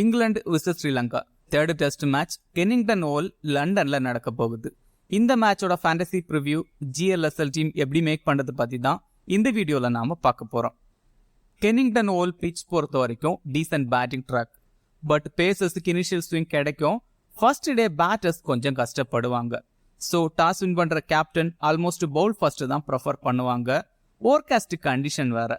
England vs Sri Lanka third test match Kennington oval லண்டன்ல நடக்க போகுது. இந்த மேட்சோட ஃபேண்டசி ப்ரிவ்யூ ஜிஎல்எஸ்எல் டீம் எப்படி மேக் பண்றது பத்தி தான் இந்த வீடியோல நாம பார்க்க போறோம். கென்னிங்டன் ஓவல் பிட்ச் பொறுத்த வரைக்கும் டீசன்ட் பேட்டிங் ட்ராக், பட் பேசர்ஸுக்கு இனிஷியல் ஸ்விங் கிடைக்கும். ஃபர்ஸ்ட் டே பேட்டர்ஸ் கொஞ்சம் கஷ்டப்படுவாங்க. ஸோ டாஸ் வின் பண்ற கேப்டன் ஆல்மோஸ்ட் பவுல் ஃபர்ஸ்ட் தான் ப்ரிஃபர் பண்ணுவாங்க. ஓவர்காஸ்ட் கண்டிஷன் வேற.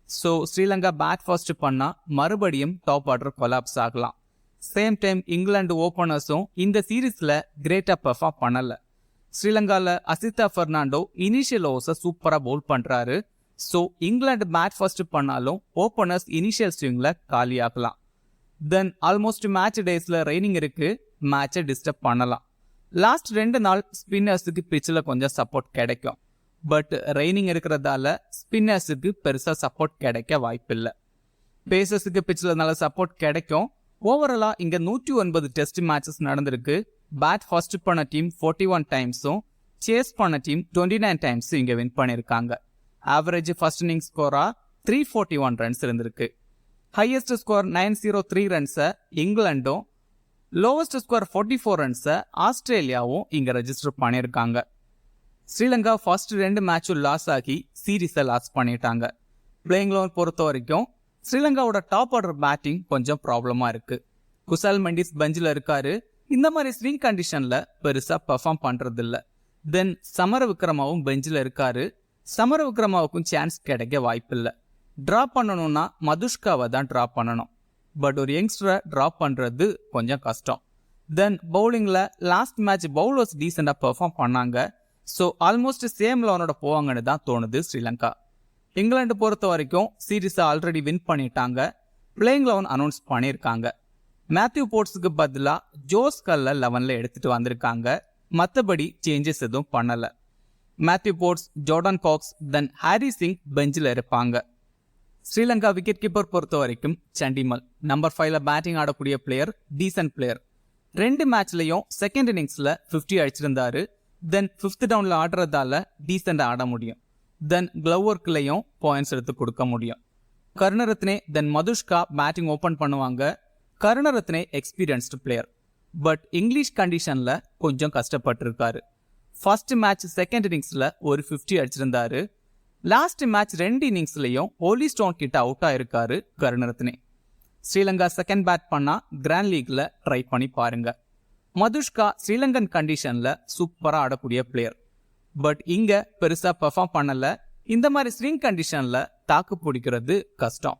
ஸோ ஸ்ரீலங்கா பேட் ஃபர்ஸ்ட் பண்ணா மறுபடியும் டாப் ஆர்டர் கொலாப்ஸ் ஆகலாம். சேம் டைம் இங்கிலாந்து ஓப்பனர்ஸும் இந்த சீரீஸ்ல கிரேட்டா பெர்ஃபார்ம் பண்ணல. ஸ்ரீலங்கால அசிதா பெர்னாண்டோ இனிஷியல் ஓவர்ஸை சூப்பரா பவுல் பண்றாரு. ஸோ இங்கிலாந்து பேட் ஃபர்ஸ்ட் பண்ணாலும் ஓப்பனர்ஸ் இனிஷியல் ஸ்விங்ல காலி ஆகலாம். தென் ஆல்மோஸ்ட் மேட்ச் டேஸ்ல ரெய்னிங் இருக்கு, மேட்சை டிஸ்டர்ப் பண்ணலாம். லாஸ்ட் 2 நாள் ஸ்பின்னர்ஸுக்கு பிச்சில் கொஞ்சம் சப்போர்ட் கிடைக்கும். பட் ரெய்னிங் இருக்கிறதால ஸ்பின்னர்ஸுக்கு பெருசா சப்போர்ட் கிடைக்க வாய்ப்பில்லை. பேசர்ஸுக்கு பிச்சில் நல்ல சப்போர்ட் கிடைக்கும். ஓவராலா இங்க 109 டெஸ்ட் மேட்சஸ் நடந்திருக்கு. பேட் ஃபர்ஸ்ட் பண்ண டீம் 41 டைம்ஸும் சேஸ் பண்ண டீம் 29 டைம்ஸ் இங்க வின் பண்ணிருக்காங்க. ஆவரேஜ் ஃபர்ஸ்ட் இன்னிங் ஸ்கோரா 341 ரன்ஸ் இருந்திருக்கு. ஹையஸ்ட் ஸ்கோர் 903 ரன்ஸை இங்கிலாண்டும், லோவஸ்ட் ஸ்கோர் 44 ரன்ஸை ஆஸ்திரேலியாவும் இங்க ரெஜிஸ்டர் பண்ணியிருக்காங்க. ஸ்ரீலங்கா ஃபர்ஸ்ட் 2 மேட்சும் லாஸ் ஆகி சீரீஸை லாஸ் பண்ணிட்டாங்க. பிளேயிங் லெவன் பொறுத்த வரைக்கும் ஸ்ரீலங்காவோட டாப் ஆர்டர் பேட்டிங் கொஞ்சம் ப்ராப்ளமா இருக்கு. குசால் மெண்டிஸ் பெஞ்சில் இருக்காரு. இந்த மாதிரி ஸ்விங் கண்டிஷன்ல பெருசா பெர்ஃபார்ம் பண்றது இல்ல. தென் சமர விக்ரமாவும் பெஞ்சில் இருக்காரு. சமர விக்ரமாவுக்கும் சான்ஸ் கிடைக்க வாய்ப்பில்லை. டிராப் பண்ணணும்னா மதுஷ்காவை தான் டிராப் பண்ணணும். பட் ஒரு யங்ஸ்டரை டிராப் பண்றது கொஞ்சம் கஷ்டம். தென் பவுலிங்ல லாஸ்ட் மேட்ச் பவுலர்ஸ் டீசெண்டா பெர்ஃபார்ம் பண்ணாங்க. ஸோ ஆல்மோஸ்ட் சேம் லெவனோட போவாங்கன்னு தான் தோணுது ஸ்ரீலங்கா. இங்கிலாந்து பொறுத்த வரைக்கும் சீரீஸை ஆல்ரெடி வின் பண்ணிட்டாங்க. பிளேயிங் லெவன் அனௌன்ஸ் பண்ணியிருக்காங்க. மேத்யூ போர்ட்ஸுக்கு பதிலாக ஜோஸ் கல்ல 11ல எடுத்துட்டு வந்திருக்காங்க. மற்றபடி சேஞ்சஸ் எதுவும் பண்ணல. Matthew Potts, Jordan Cox, then Harry Singh பெஞ்சில் இருப்பாங்க. ஸ்ரீலங்கா விக்கெட் கீப்பர் பொறுத்த வரைக்கும் சண்டிமல் நம்பர் 5ல பேட்டிங் ஆடக்கூடிய பிளேயர், டீசன்ட் பிளேயர். 2 மேட்ச்லயும் செகண்ட் இன்னிங்ஸ்ல 50 அடிச்சிருந்தாரு. தென் 5th டவுன்ல ஆடுறதால டீசெண்டா ஆட முடியும். தென் கிளவ் ஒர்க்லையும் பாயிண்ட்ஸ் எடுத்து கொடுக்க முடியும். Karunaratne then Madushka batting open பண்ணுவாங்க. Karunaratne experienced player, but English கண்டிஷன்ல கொஞ்சம் கஷ்டப்பட்டிருக்காரு. ஃபர்ஸ்ட் மேட்ச் செகண்ட் இன்னிங்ஸ்ல ஒரு 50 அடிச்சிருந்தாரு. லாஸ்ட் மேட்ச் 2 இன்னிங்ஸ்லயும் ஹோலி ஸ்டோன் கிட்ட அவுட் ஆயிருக்காரு கருணரத்னே. ஸ்ரீலங்கா செகண்ட் பேட் பண்ணா கிராண்ட் லீக்ல ட்ரை பண்ணி பாருங்க. மதுஷ்கா ஸ்ரீலங்கன் கண்டிஷன்ல சூப்பரா ஆடக்கூடிய பிளேயர், பட் இங்க பெருசா பெர்ஃபார்ம் பண்ணல. இந்த மாதிரி ஸ்விங் கண்டிஷன்ல தாக்கு பிடிக்கிறது கஷ்டம்.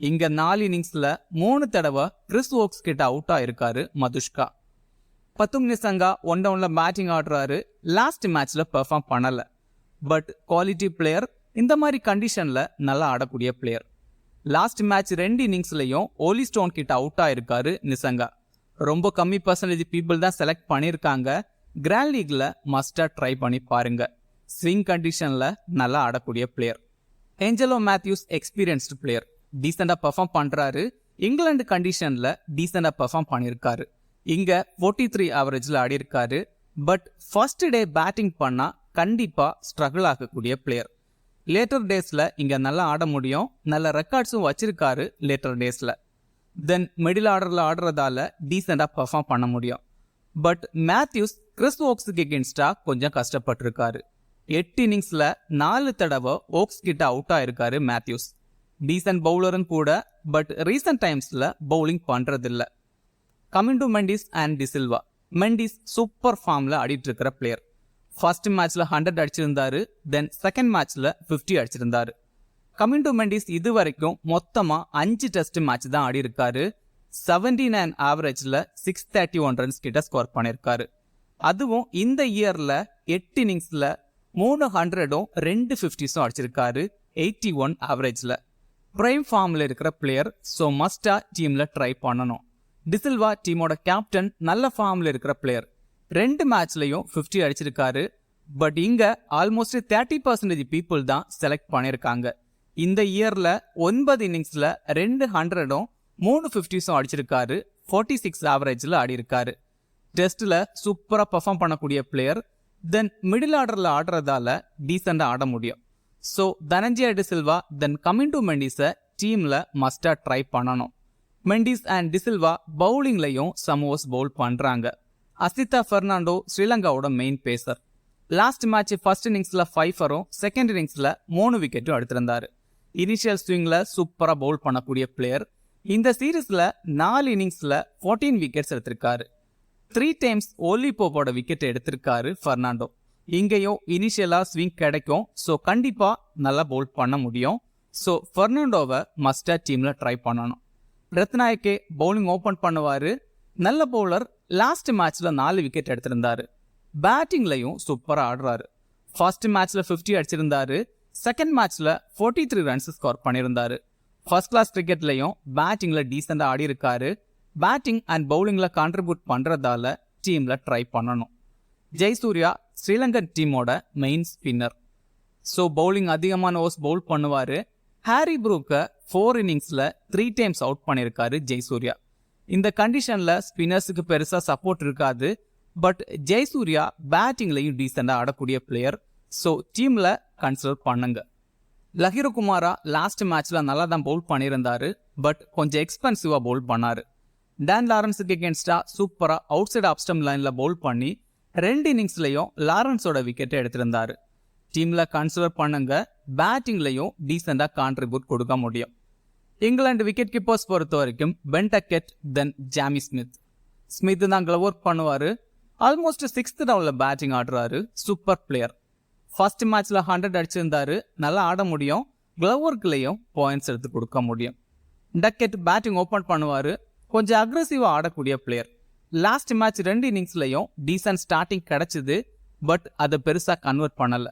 இங்க 4 இன்னிங்ஸ்ல 3 தடவை கிறிஸ் ஓக்ஸ் கிட்ட அவுட் ஆயிருக்காரு மதுஷ்கா. பத்தும் நிசங்கா 1 டவுன்ல பேட்டிங் ஆடுறாரு. லாஸ்ட் மேட்ச்ல பெர்ஃபார்ம் பண்ணல, பட் குவாலிட்டி பிளேயர். இந்த மாதிரி கண்டிஷன்ல நல்லா ஆடக்கூடிய பிளேயர். லாஸ்ட் மேட்ச் 2 இன்னிங்ஸ்லயும் ஹோலி ஸ்டோன் கிட்ட அவுட் ஆயிருக்காரு நிசங்கா. ரொம்ப கம்மி பர்சன்டேஜ் பீப்புள் தான் செலக்ட் பண்ணியிருக்காங்க. கிராண்ட் லீக்ல மஸ்டா ட்ரை பண்ணி பாருங்க. ஸ்விங் கண்டிஷன்ல நல்லா ஆடக்கூடிய player. Angelo Mathews experienced player, டீசெண்டா பெர்ஃபார்ம் பண்றாரு. இங்கிலாந்து கண்டிஷன்ல டீசெண்டா பெர்ஃபார்ம் பண்ணியிருக்காரு. இங்க 43 ஆவரேஜ்ல ஆடி இருக்காரு. பட் ஃபர்ஸ்ட் டே பேட்டிங் பண்ணா கண்டிப்பா ஸ்ட்ரகிள் ஆகக்கூடிய பிளேயர். லேட்டர் டேஸ்ல இங்க நல்லா ஆட முடியும். நல்ல ரெக்கார்ட்ஸும் வச்சிருக்காரு லேட்டர் டேஸ்ல. தென் மிடில் ஆர்டர்ல ஆடுறதால டீசெண்டா பெர்ஃபார்ம் பண்ண முடியும். பட் மேத்யூஸ் கிறிஸ் ஓக்ஸுக்கு எகென்ஸ்டா கொஞ்சம் கஷ்டப்பட்டிருக்காரு. 8 இன்னிங்ஸ்ல 4 தடவை ஓக்ஸ் கிட்ட அவுட் ஆயிருக்காரு மேத்யூஸ். டீசென்ட் பவுலரும் கூட, பட் ரீசன்ட் டைம்ஸ்ல பவுலிங் பண்றதில்ல. Coming to Mendis and De Silva. Mendis super ஃபார்ம்ல ஆடிட்டு இருக்கிற பிளேயர். ஃபர்ஸ்ட் மேட்ச்ல 100 அடிச்சிருந்தாரு. தென் செகண்ட் மேட்ச்ல 50 அடிச்சிருந்தாரு. கமிங் டு மெண்டிஸ் இது வரைக்கும் மொத்தமா 5 டெஸ்ட் மேட்ச் தான் ஆடி இருக்காரு. 79 ஆவரேஜ்ல 631 ரன்ஸ் கிட்ட ஸ்கோர் பண்ணிருக்காரு. அதுவும் இந்த இயர்ல 8 இன்னிங்ஸ்ல 300ம் 2 50ஸும் அடிச்சிருக்காரு 81 ஆவரேஜ்ல. பிரைம் ஃபார்ம்ல இருக்கிற பிளேயர், ஸோ மஸ்டா டீம்ல ட்ரை பண்ணணும். டிசில்வா டீமோட கேப்டன், நல்ல ஃபார்ம்ல இருக்கிற பிளேயர். 2 மேட்ச்லயும் 50 அடிச்சிருக்காரு. பட் இங்க ஆல்மோஸ்ட் 30% பீப்புள் தான் செலக்ட் பண்ணிருக்காங்க. இந்த இயர்ல 9 இன்னிங்ஸ்ல 200ம் 3 50ஸும் அடிச்சிருக்காரு. 46 ஆவரேஜ்ல ஆடி இருக்காரு. டெஸ்ட்ல சூப்பரா பெர்ஃபார்ம் பண்ணக்கூடிய பிளேயர். தென் மிடில் ஆர்டர்ல ஆடுறதால டீசெண்டா ஆட முடியும். So Dhananjaya de Silva then coming to மெண்டிஸை டீம்ல மஸ்டா ட்ரை பண்ணணும். மெண்டிஸ் அண்ட் டிசில்வா பவுலிங்லையும் சமோஸ் பவுல் பண்றாங்க. அசிதா பெர்னாண்டோ ஸ்ரீலங்காவோட main pacer. Last match first இன்னிங்ஸ்ல 5 செகண்ட் இன்னிங்ஸ்ல 3 விக்கெட்டும் எடுத்திருந்தாரு. இனிஷியல் ஸ்விங்ல சூப்பரா பவுல் பண்ணக்கூடிய பிளேயர். இந்த சீரீஸ்ல 4 இன்னிங்ஸ்ல 14 விக்கெட்ஸ் எடுத்திருக்காரு. 3 டைம்ஸ் ஓலி போப்போட விக்கெட் எடுத்திருக்காரு பெர்னாண்டோ. இங்கேயும் இனிஷியலா ஸ்விங் கிடைக்கும், ஸோ கண்டிப்பா நல்லா பவுல் பண்ண முடியும். ஸோ பெர்னாண்டோவை மஸ்டா டீம்ல ட்ரை பண்ணணும். ரத்நாயக்கே பவுலிங் ஓபன் பண்ணுவாரு. நல்ல பவுலர். லாஸ்ட் மேட்ச்ல 4 விக்கெட் எடுத்திருந்தாரு. பேட்டிங்லையும் சூப்பரா ஆடுறாரு. ஃபர்ஸ்ட் மேட்ச்ல 50 அடிச்சிருந்தாரு. செகண்ட் மேட்ச்ல 43 ரன்ஸ் ஸ்கோர் பண்ணியிருந்தாரு. ஃபர்ஸ்ட் கிளாஸ் கிரிக்கெட்லையும் பேட்டிங்ல டீசெண்டா ஆடி இருக்காரு. பேட்டிங் அண்ட் பவுலிங்ல கான்ட்ரிபியூட் பண்றதால டீம்ல ட்ரை பண்ணணும். ஜெயசூர்யா ஸ்ரீலங்கன் டீமோட மெயின் ஸ்பின்னர். ஸோ பவுலிங் அதிகமான ஓவர்ஸ் பவுல் பண்ணுவாரு. ஹாரி ப்ரூக்கை 4 இன்னிங்ஸ்ல 3 டைம்ஸ் அவுட் பண்ணியிருக்காரு ஜெயசூர்யா. இந்த கண்டிஷன்ல ஸ்பின்னர்ஸுக்கு பெருசா சப்போர்ட் இருக்காது. பட் ஜெயசூர்யா பேட்டிங்லையும் டீசெண்டா ஆடக்கூடிய பிளேயர். ஸோ டீம்ல கன்சிடர் பண்ணுங்க. லஹிரு குமாரா லாஸ்ட் மேட்ச்ல நல்லா தான் பவுல் பண்ணியிருந்தாரு. பட் கொஞ்சம் எக்ஸ்பென்சிவா பவுல் பண்ணாரு. டான் லாரன்ஸுக்கு எகென்ஸ்டா சூப்பரா அவுட் சைட் ஆஃப் ஸ்டம்ப் லைன்ல பவுல் பண்ணி 2 இன்னிங்ஸ்லயும் லாரன்ஸோட விக்கெட்டை எடுத்திருந்தாரு. டீம்ல கன்சிடர் பண்ணுங்க. பேட்டிங்லையும் டீசெண்டா கான்ட்ரிபியூட் கொடுக்க முடியும். இங்கிலாந்து விக்கெட் கீப்பர்ஸ் பொறுத்த வரைக்கும் Ben Duckett, then Jamie Smith. Smith தான் கிளவர் பண்ணுவாரு. ஆல்மோஸ்ட் 6th ரவுண்ட்ல பேட்டிங் ஆடுறாரு. Super player. ஃபர்ஸ்ட் மேட்ச்ல 100 அடிச்சிருந்தாரு. நல்லா ஆட முடியும். கிளவர்க்குலையும் பாயிண்ட்ஸ் எடுத்து கொடுக்க முடியும். டக்கெட் பேட்டிங் ஓபன் பண்ணுவாரு. கொஞ்சம் அக்ரெசிவா ஆடக்கூடிய பிளேயர். லாஸ்ட் மேட்ச் 2 இன்னிங்ஸ்லையும் டீசன்ட் ஸ்டார்டிங் கிடைச்சது. பட் அதை பெருசா கன்வெர்ட் பண்ணல.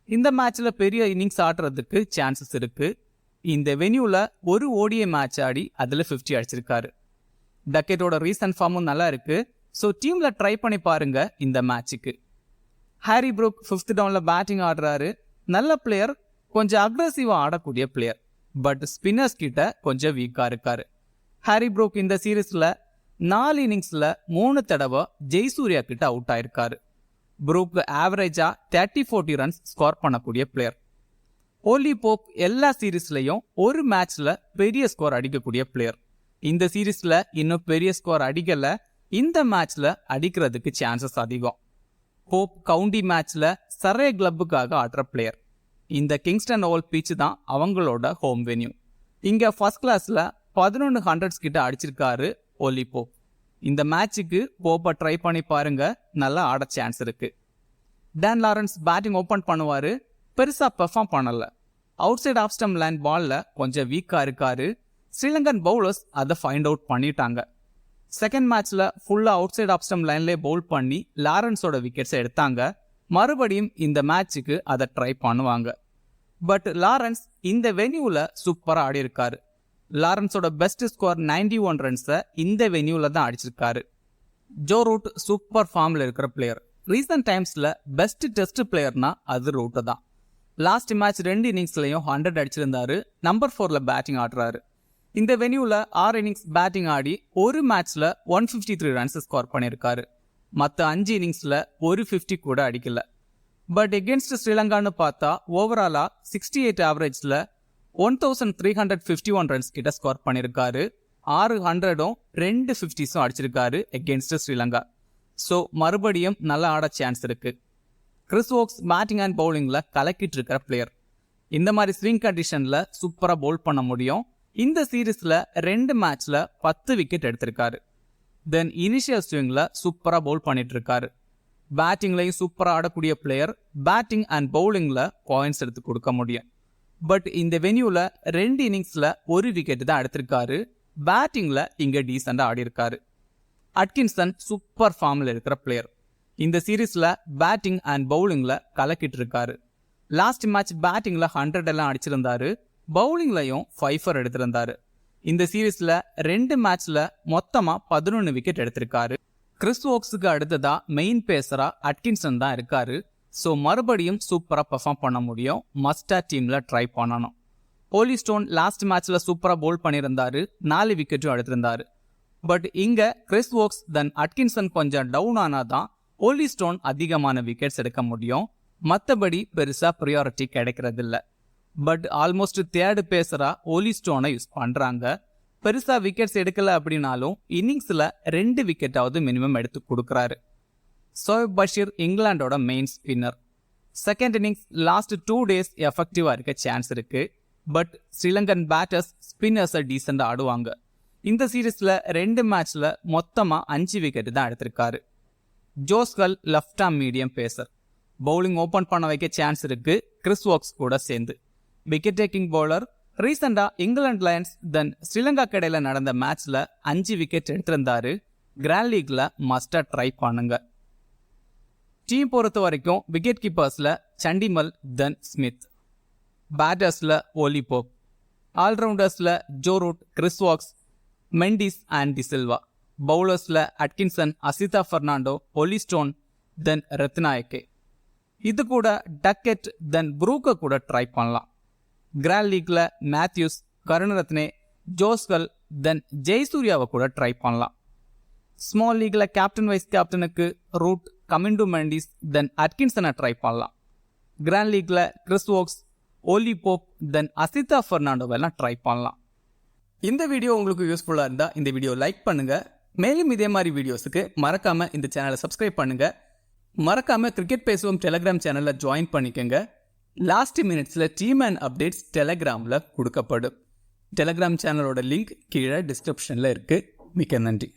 இந்த மேட்ச்ல பெரிய இன்னிங்ஸ் ஆடுறதுக்கு சான்சஸ் இருக்கு. இந்த வென்யூல ஒரு ஓடிஐ மேட்ச் ஆடி அதுல 50 அடிச்சிருக்காரு. டக்கெட்டோட ரீசன்ட் ஃபார்மும் நல்லா இருக்கு. ஸோ டீம்ல ட்ரை பண்ணி பாருங்க இந்த மேட்சுக்கு. ஹாரி ப்ரூக் 5th டவுன்ல பேட்டிங் ஆடுறாரு. நல்ல பிளேயர். கொஞ்சம் அக்ரெசிவா ஆடக்கூடிய பிளேயர். பட் ஸ்பின்னர்ஸ் கிட்ட கொஞ்சம் வீக்கா இருக்காரு. ஹாரி ப்ரூக் இந்த சீரீஸ்ல 4 இன்னிங்ஸ்ல 3 தடவை ஜெயசூர்யா கிட்ட அவுட் ஆயிருக்காரு. ப்ரூக் ஆவரேஜா 30-40 ரன்ஸ் ஸ்கோர் பண்ணக்கூடிய பிளேயர். ஓலி போப் எல்லா சீரீஸ்லயும் ஒரு மேட்ச்ல பெரிய ஸ்கோர் அடிக்கக்கூடிய பிளேயர். இந்த சீரீஸ்ல இன்னும் பெரிய ஸ்கோர் அடிக்கல. இந்த மேட்ச்ல அடிக்கிறதுக்கு சான்சஸ் அதிகம். போப் கவுண்டி மேட்ச்ல சரே கிளப்புக்காக ஆடுற பிளேயர். இந்த கிங்ஸ்டன் ஓவல் பீச் தான் அவங்களோட ஹோம் வென்யூ. இங்க ஃபர்ஸ்ட் கிளாஸ்ல 11 ஹண்ட்ரட்ஸ் கிட்ட அடிச்சிருக்காரு ஓலி போப். இந்த மேட்சுக்கு போப்பை ட்ரை பண்ணி பாருங்க. நல்லா ஆட சான்ஸ் இருக்கு. டான் லாரன்ஸ் பேட்டிங் ஓபன் பண்ணுவாரு. பெருசா பெர்ஃபார்ம் பண்ணல. Outside off stump line பால்ல கொஞ்சம் வீக்கா இருக்காரு. ஸ்ரீலங்கன் பவுலர்ஸ் அதை ஃபைண்ட் அவுட் பண்ணிட்டாங்க. செகண்ட் மேட்ச்ல ஃபுல்லா அவுட் சைட் ஆஃப் ஸ்டம்ப் லைன்லேயே பவுல் பண்ணி லாரன்ஸோட விக்கெட்ஸை எடுத்தாங்க. மறுபடியும் இந்த மேட்சுக்கு அதை ட்ரை பண்ணுவாங்க. பட் லாரன்ஸ் இந்த வென்யூல சூப்பரா ஆடி இருக்காரு. லாரன்ஸோட பெஸ்ட் ஸ்கோர் 91 ரன்ஸை இந்த வென்யூல தான் அடிச்சிருக்காரு. ஜோ ரூட் சூப்பர் ஃபார்ம்ல இருக்கிற பிளேயர். ரீசன்ட் டைம்ஸ்ல பெஸ்ட் டெஸ்ட் பிளேயர்னா அது ரூட் தான். லாஸ்ட் மேட்ச் 2 இன்னிங்ஸ்லயும் 100 அடிச்சிருந்தாரு. நம்பர் 4ல பேட்டிங் ஆடுறாரு. இந்த வென்யூல 6 இன்னிங்ஸ் பேட்டிங் ஆடி ஒரு மேட்ச்ல 153 ரன்ஸ் ஸ்கோர் பண்ணியிருக்காரு. மற்ற 5 இன்னிங்ஸ்ல ஒரு 50 கூட அடிக்கல. பட் எகென்ஸ்ட் ஸ்ரீலங்கான்னு பார்த்தா ஓவராலா 68 ஆவரேஜ்ல 1351 ரன்ஸ் கிட்ட ஸ்கோர் பண்ணியிருக்காரு. 600ம் 2 50ஸும் அடிச்சிருக்காரு எகென்ஸ்ட் ஸ்ரீலங்கா. ஸோ மறுபடியும் நல்லா ஆட சான்ஸ் இருக்கு. கிறிஸ் வோக்ஸ் பேட்டிங் அண்ட் பவுலிங்ல கலக்கிட்டு இருக்கிற பிளேயர். இந்த மாதிரி ஸ்விங் கண்டிஷன்ல சூப்பரா பவுல் பண்ண முடியும். இந்த சீரீஸ்ல 2 மேட்ச்ல 10 விக்கெட் எடுத்திருக்காரு. தென் இனிஷியல் ஸ்விங்ல சூப்பரா பவுல் பண்ணிட்டு இருக்காரு. பேட்டிங்லையும் சூப்பரா ஆடக்கூடிய பிளேயர். பேட்டிங் அண்ட் பவுலிங்ல பாயிண்ட்ஸ் எடுத்து கொடுக்க முடியும். பட் இந்த வென்யூல 2 இன்னிங்ஸ்ல ஒரு விக்கெட் தான் எடுத்திருக்காரு. பேட்டிங்ல இங்க டீசெண்டா ஆடி இருக்காரு. அட்கின்சன் சூப்பர் ஃபார்ம்ல இருக்கிற பிளேயர். இந்த சீரீஸ்ல பேட்டிங் அண்ட் பவுலிங்ல கலக்கிட்டு இருக்காரு. லாஸ்ட் மேட்ச் பேட்டிங்ல 100 எல்லாம் அடிச்சிருந்தாரு. பவுலிங்லையும் 5 எடுத்திருந்தாரு. இந்த சீரீஸ்ல 2 மேட்ச்ல மொத்தமா 11 விக்கெட் எடுத்திருக்காரு. கிறிஸ் வோக்ஸுக்கு அடுத்ததா மெயின் பேசரா அட்கின்சன் தான் இருக்காரு. ஸோ மறுபடியும் சூப்பரா பெர்ஃபார்ம் பண்ண முடியும். மஸ்டா டீம்ல ட்ரை பண்ணணும். ஓலி ஸ்டோன் லாஸ்ட் மேட்ச்ல சூப்பரா பவுல் பண்ணியிருந்தாரு. 4 விக்கெட்டும் எடுத்திருந்தாரு. பட் இங்க கிறிஸ் வோக்ஸ் தென் அட்கின்சன் கொஞ்சம் டவுன் ஆனாதான் ஓலி ஸ்டோன் அதிகமான விக்கெட்ஸ் எடுக்க முடியும். மற்றபடி பெருசா ப்ரியாரிட்டி கிடைக்கிறது இல்ல. பட் ஆல்மோஸ்ட் 3rd பேசரா ஓலி ஸ்டோனை யூஸ் பண்றாங்க. பெருசா விக்கெட்ஸ் எடுக்கல அப்படின்னாலும் இன்னிங்ஸ்ல 2 விக்கெட்டாவது மினிமம் எடுத்து கொடுக்குறாரு. சோயப் பஷீர் இங்கிலாண்டோட main spinner. Second innings last 2 days எஃபெக்டிவா இருக்க சான்ஸ் இருக்கு. பட் ஸ்ரீலங்கன் பேட்டர்ஸ் ஸ்பின்னர்ஸை டீசெண்டா ஆடுவாங்க. இந்த சீரீஸ்ல 2 மேட்ச்ல மொத்தமா 5 விக்கெட் தான் எடுத்திருக்காரு. Josh Hull left arm medium pacer. Bowling open பண்ண வைக்க சான்ஸ் இருக்கு கிறிஸ் வாக்ஸ் கூட சேர்ந்து. Wicket taking bowler. ரீசெண்டா இங்கிலாந்து லயன்ஸ் தென் ஸ்ரீலங்கா கடையில நடந்த மேட்ச்ல 5 விக்கெட் எடுத்திருந்தாரு. கிராண்ட் லீக்ல மஸ்டா ட்ரை பண்ணுங்க. டீம் பொறுத்த வரைக்கும் விக்கெட் கீப்பர்ஸ்ல சண்டிமல் தென் ஸ்மித். பேட்டர்ஸ்ல ஓலி போப். ஆல்ரவுண்டர்ஸ்ல Joe Root, Chris Woakes, Mendis and de Silva. பவுலர்ஸ்ல Atkinson, Asitha Fernando, Olly Stone தென் ரத்னாயக்கே. இது கூட டக்கெட் தென் ப்ரூக்க கூட ட்ரை பண்ணலாம். கிராண்ட் லீக்ல மேத்யூஸ், கருணரத்னே, ஜோஸ்கல் தென் ஜெயசூர்யாவை கூட ட்ரை பண்ணலாம். ஸ்மால் லீக்ல கேப்டன் வைஸ் கேப்டனுக்கு ரூட், கமிண்டு மெண்டிஸ் தென் அட்கின்சனை ட்ரை பண்ணலாம். கிராண்ட் லீக்ல Chris Woakes, Olly Pope then Asitha பெர்னாண்டோவெல்லாம் ட்ரை பண்ணலாம். இந்த வீடியோ உங்களுக்கு யூஸ்ஃபுல்லாக இருந்தால் இந்த வீடியோ லைக் பண்ணுங்க. மேலும் இதே மாதிரி வீடியோஸுக்கு மறக்காம இந்த சேனலை சப்ஸ்கிரைப் பண்ணுங்க. மறக்காம கிரிக்கெட் பேசுவோம் டெலிகிராம் சேனலில் ஜாயின் பண்ணிக்கோங்க. லாஸ்ட் மினிட்ஸில் டீம் அண்ட் அப்டேட்ஸ் டெலிகிராமில் கொடுக்கப்படும். டெலிகிராம் சேனலோட லிங்க் கீழே டிஸ்கிரிப்ஷனில் இருக்குது. மிக்க நன்றி.